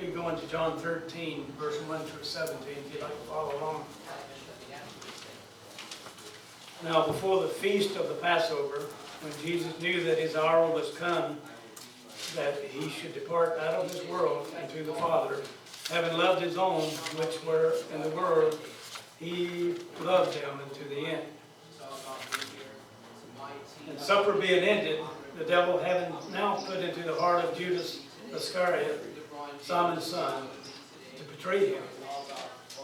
We go into John 13, verse 1 through 17, if you'd like to follow along. Now, before the feast of the Passover, when Jesus knew that his hour was come, that he should depart out of this world into the Father, having loved his own which were in the world, he loved them unto the end. And supper being ended, the devil having now put into the heart of Judas Iscariot, Simon's son, to betray him.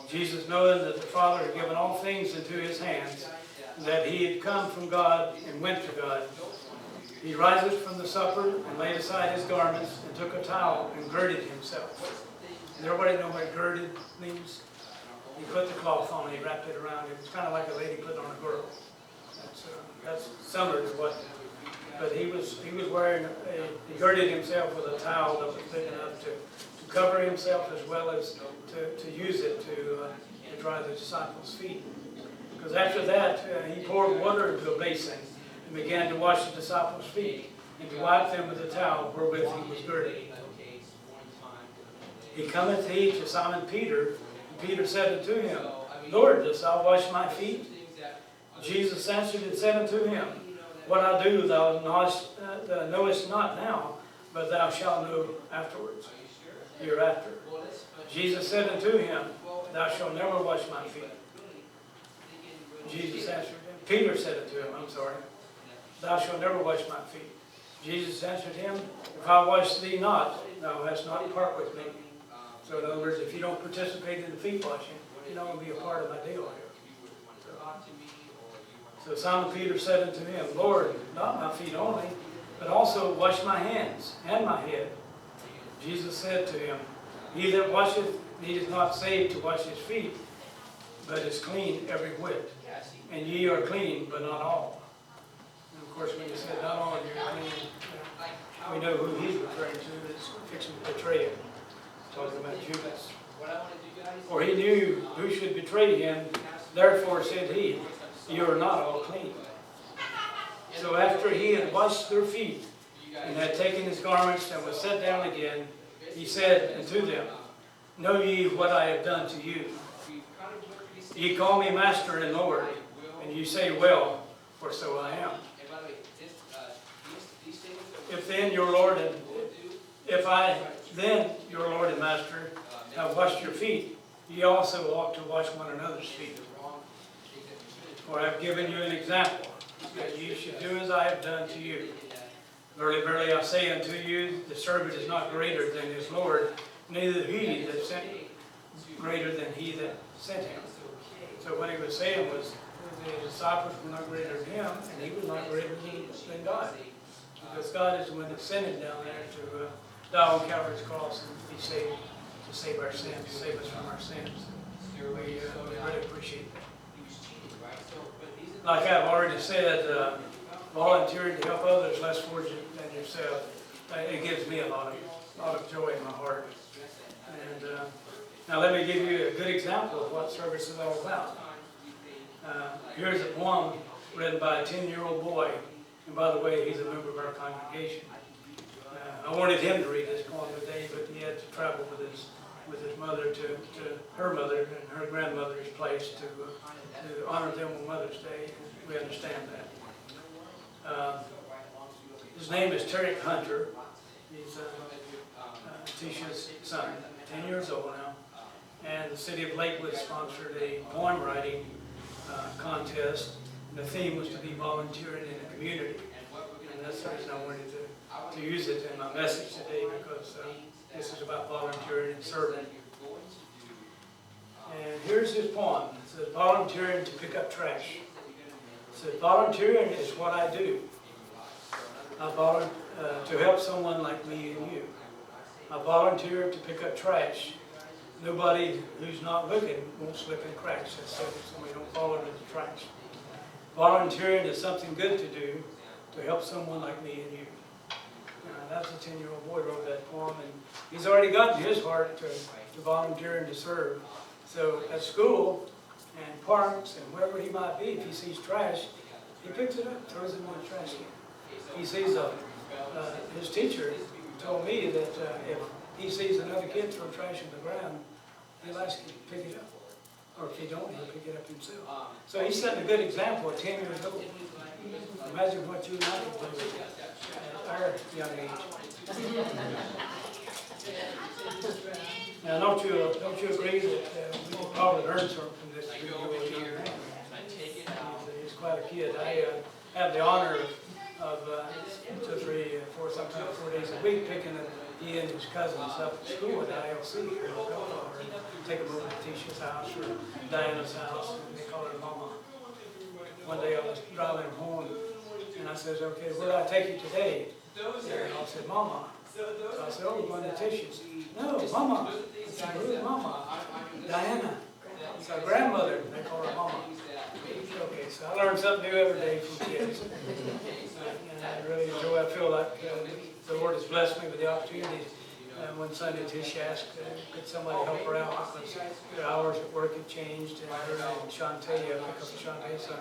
Jesus, knowing that the Father had given all things into his hands, and that he had come from God and went to God, he rises from the supper and laid aside his garments and took a towel and girded himself. Does everybody know what girded means? He put the cloth on and he wrapped it around him. It's kind of like a lady putting on a girdle. That's similar to what, but he was wearing, he girded himself with a towel that was big enough to cover himself as well as to use it to dry the disciples' feet. Because after that, he poured water into a basin and began to wash the disciples' feet and to wipe them with a towel wherewith he was girded. He cometh he to Simon Peter, and Peter said unto him, Lord, dost thou wash my feet? Jesus answered and said unto him, What I do thou knowest not now, but thou shalt know afterwards, hereafter. Jesus said unto him, Thou shalt never wash my feet. Jesus answered him. Peter said unto him, Thou shalt never wash my feet. Jesus answered him, If I wash thee not, thou hast not part with me. So in other words, if you don't participate in the feet washing, you're not going to be a part of my deal here. So Simon Peter said unto him, Lord, not my feet only, but also wash my hands and my head. Jesus said to him, He that washeth needeth not save to wash his feet, but is clean every whit. And ye are clean, but not all. And of course, when he said not all, you're clean, we know who he's referring to that's fixing to betray him. Talking about Judas. For he knew who should betray him, therefore said he, You are not all clean. So after he had washed their feet, and had taken his garments, and was set down again, he said unto them, Know ye what I have done to you? Ye call me Master and Lord, and you say, Well, for so I am. If I then, your Lord and Master, have washed your feet, ye also ought to wash one another's feet. For I have given you an example, that ye should do as I have done to you. Verily, verily, I say unto you, the servant is not greater than his Lord, neither he that sent him greater than he that sent him. So what he was saying was, the disciples were not greater than him, and he was not greater than God. Because God is the one that sent him down there to die on Calvary's cross and be saved, to save our sins, to save us from our sins. We really appreciate that. Like I've already said, volunteering to help others less fortunate than yourself, it gives me a lot of joy in my heart. And now let me give you a good example of what service is all about. Here's a poem written by a 10-year-old boy, and by the way, he's a member of our congregation. I wanted him to read this poem today, but he had to travel with his mother to her mother and her grandmother's place to honor them on Mother's Day. We understand that. His name is Tarek Hunter. He's Tisha's son, 10 years old now. And the city of Lakewood sponsored a poem writing contest. And the theme was to be volunteering in the community. And that's the reason I wanted to use it in my message today, because this is about volunteering and serving. And here's his poem. It says, Volunteering to pick up trash. It says, volunteering is what I do. I volunteer to help someone like me and you. I volunteer to pick up trash. Nobody who's not looking won't slip in cracks, so somebody don't fall into the trash. Volunteering is something good to do to help someone like me and you. That's a 10-year-old boy wrote that poem, and he's already gotten his heart to volunteer and to serve. So at school and parks and wherever he might be, if he sees trash, he picks it up, throws it in the trash can. He sees his teacher told me that if he sees another kid throw trash in the ground, he'll ask you to pick it up. Or if he don't, he'll pick it up himself. So he's setting a good example at 10 years old. Imagine what you and I could do at our young age. Now, don't you agree that we could probably learn something from this young man? He's quite a kid. I have the honor of 2, 3, 4, sometimes 4 days a week picking he and his cousins up at school at ILC here in Oklahoma, and take them over to Tisha's house or Diana's house, and they call her Mama. One day I was driving him home, and I said, okay, where do I take you today? And I said, Mama. So I said, oh, we're going to Tisha's. No, Mama. I said, who's Mama? Diana. It's our grandmother. They call her Mama. Okay, so I learn something new every day from kids. And I really enjoy it. I feel like the Lord has blessed me with the opportunity. One Sunday, Tish asked, could somebody help her out because her hours at work had changed, and her and Shantae, pick up Shantae's son,